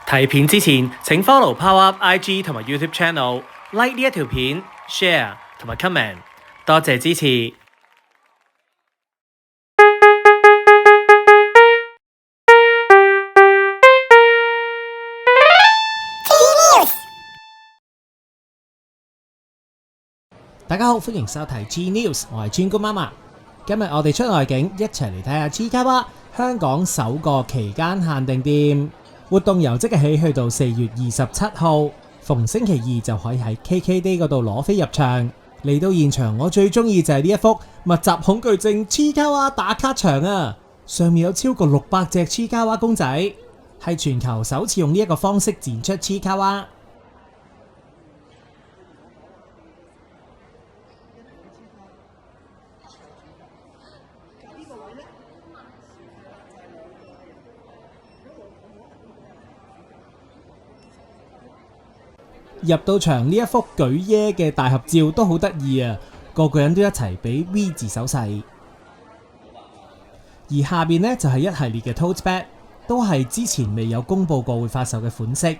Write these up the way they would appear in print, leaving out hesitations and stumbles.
睇片之前，請 follow Power Up IG 同埋 YouTube Channel，like 呢一條片，share 同埋 comment，多謝支持。大家好，歡迎收睇 G News， 我係專官媽媽。今日我哋出外景，一齊嚟睇下 Chiikawa 香港首個期間限定店活動，由即日起去到4月27號，逢星期二就可以喺 KKday 嗰度攞飛入場。嚟到現場，我最中意就係呢一幅密集恐懼症 Chiikawa 打卡牆啊！上面有超過600隻 Chiikawa 公仔，係全球首次用呢一個方式展出 Chiikawa。入到場呢一幅舉耶嘅大合照都好得意啊！個個人都一齊俾 V 字手勢，而下邊呢，就係一系列嘅 tote bag， 都係之前未有公佈過會發售嘅款式。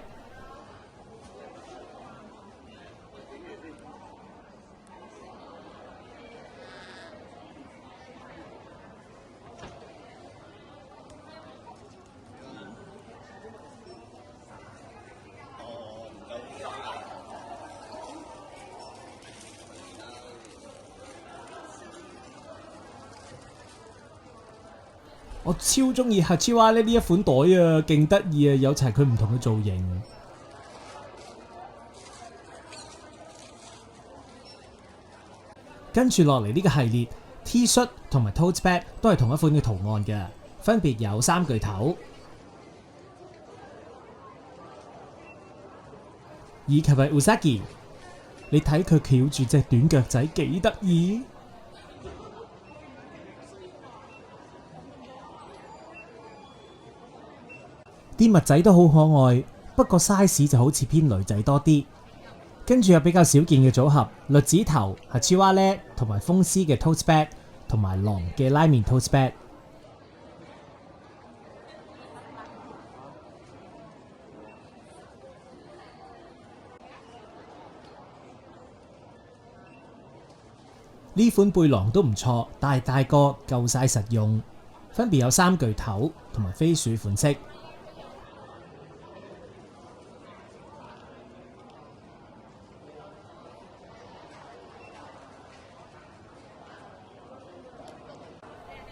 我超中意 Hachiwa 呢一款袋啊，勁得意啊，有齊佢唔同嘅造型。跟住落嚟呢個系列 T 恤同埋 tote bag 都係同一款嘅圖案嘅，分別有3巨頭，以及係 Usagi。你睇佢翹住隻短腳仔幾得意。啲襪仔都好可愛，不過 size 就好似偏女仔多啲。跟住有比較少見嘅組合，栗子頭、Hachiwa 呢同埋風獅嘅 tote bag， 同埋狼嘅拉麵 tote bag。呢款背囊都唔錯，大個夠晒實用，分別有3巨頭同埋飛鼠款式。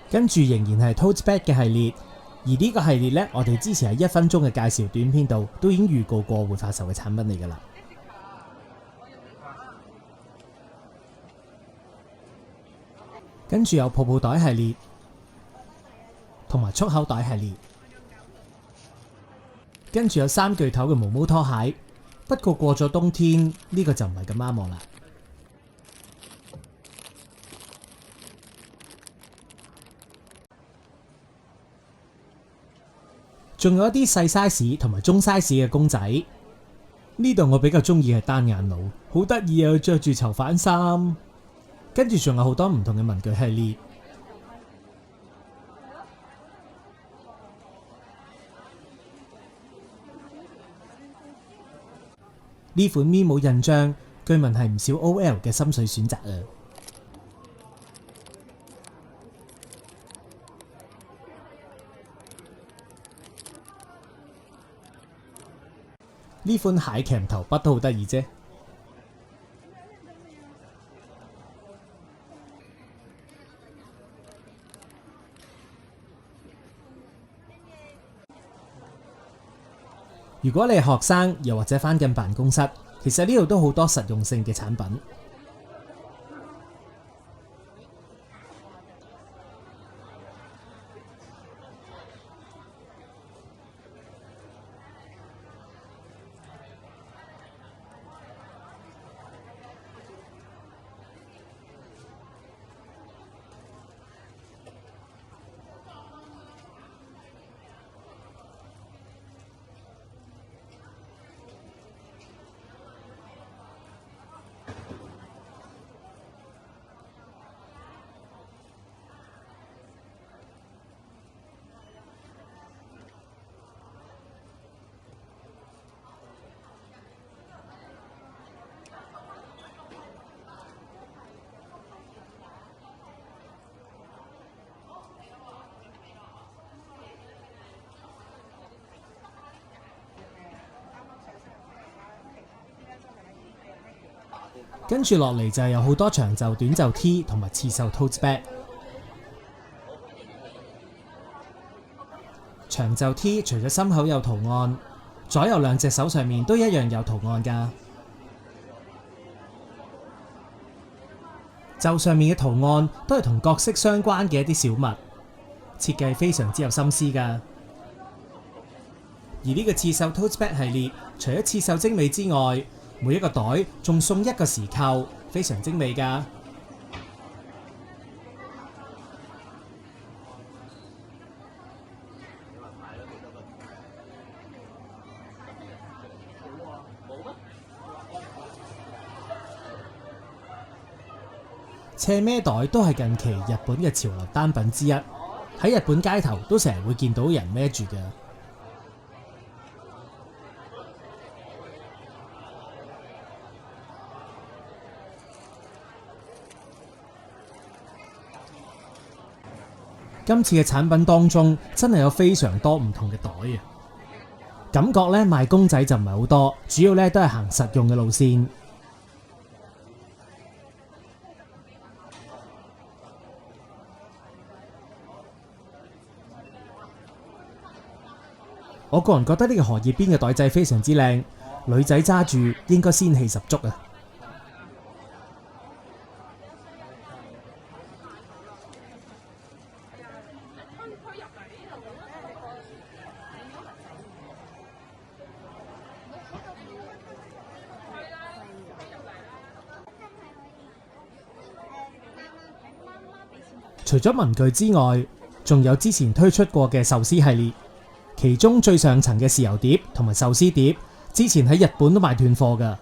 跟住仍然係 tote bag 嘅系列，而呢個系列呢，我哋之前喺1分鐘嘅介紹短片度都已經預告過會發售嘅產品嚟㗎啦。跟住有泡泡袋系列，同埋束口袋系列，跟住有3巨頭嘅毛毛拖鞋，不過過咗冬天呢個就唔係咁啱我啦。仲有一啲細 size 同埋中 size 嘅公仔，呢度我比較中意係單眼佬，好得意啊！着住囚犯衫，跟住仲有好多唔同嘅文具系列。呢款 Mimo 印章，據聞係唔少 OL 嘅心水選擇啊！呢款蟹鉗頭筆都好得意啫。如果你係學生，又或者返緊辦公室，其實呢度都好多實用性嘅產品。跟住落嚟就係有好多長袖短袖 T 同埋刺繡 tote bag。長袖 T 除咗心口有圖案，左右兩隻手上面都一樣有圖案㗎。袖上面嘅圖案都係同角色相關嘅一啲小物，設計非常之有心思㗎。而呢個刺繡 tote bag 系列，除咗刺繡精美之外，每一個袋仲送一個匙扣，非常精美㗎。斜孭袋都係近期日本嘅潮流單品之一，喺日本街頭都成日會見到人孭住嘅。今次嘅產品當中，真係有非常多唔同嘅袋啊！感覺咧賣公仔就唔係好多，主要咧都係行實用嘅路線。我個人覺得呢個荷葉邊嘅袋仔非常之靚，女仔揸住應該仙氣十足啊！除咗文具之外，仲有之前推出過嘅壽司系列，其中最上層嘅豉油碟同埋壽司碟，之前喺日本都賣斷貨㗎。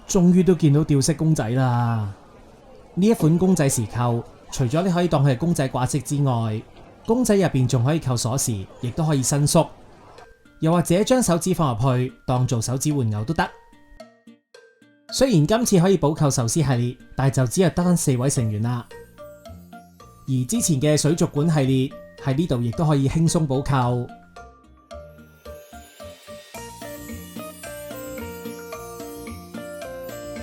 終於都見到吊飾公仔啦！呢一款公仔匙扣，除咗你可以當佢係公仔掛飾之外，公仔入邊仲可以扣鎖匙，亦都可以伸縮，又或者將手指放入去當做手指玩偶都得。雖然今次可以補扣壽司系列，但係就只係得返4位成員啦。而之前嘅水族館系列喺呢度亦都可以輕鬆補扣。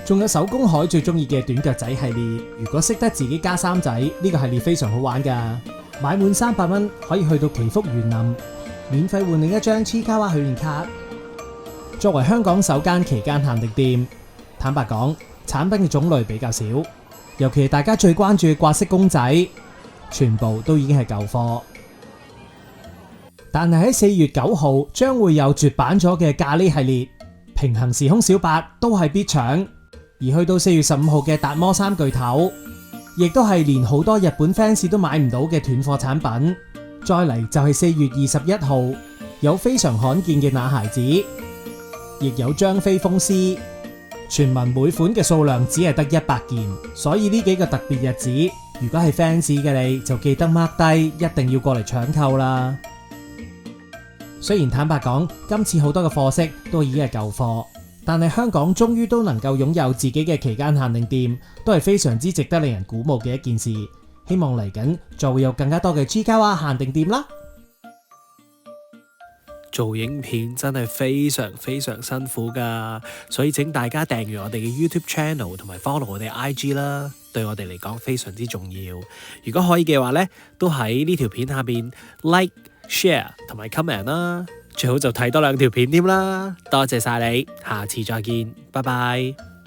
仲有手工海最中意嘅短腳仔系列，如果識得自己加衫仔，呢個系列非常好玩㗎。買滿300蚊可以去到祈福園林，免費換另一張黐卡哇許願卡。作為香港首間期間限定店，坦白講，產品嘅種類比較少，尤其係大家最關注嘅掛飾公仔，全部都已經係舊貨。但係喺4月9號將會有絕版咗嘅咖喱系列，平行時空小白都係必搶。而去到4月15號嘅達摩3巨頭，亦都係連好多日本 fans 都買唔到嘅斷貨產品。再嚟就係4月21號，有非常罕見嘅那孩子，亦有張飛風獅。傳聞每款嘅數量只係得100件，所以呢幾個特別日子，如果係 fans 嘅你就記得 mark 低，一定要過嚟搶購啦。雖然坦白講，今次好多嘅貨色都已經係舊貨。但係香港終於都能夠擁有自己嘅期間限定店，都係非常之值得令人鼓舞嘅一件事。希望嚟緊再會有更加多嘅 Chiikawa 限定店啦。做影片真係非常非常辛苦㗎，所以請大家訂閱我哋嘅 YouTube channel 同埋 follow 我哋 IG 啦，對我哋嚟講非常之重要。如果可以嘅話呢，都喺呢條片下邊 like、share 同埋 comment 啦，最好就睇多2條片添啦。多謝晒你，下次再見，拜拜。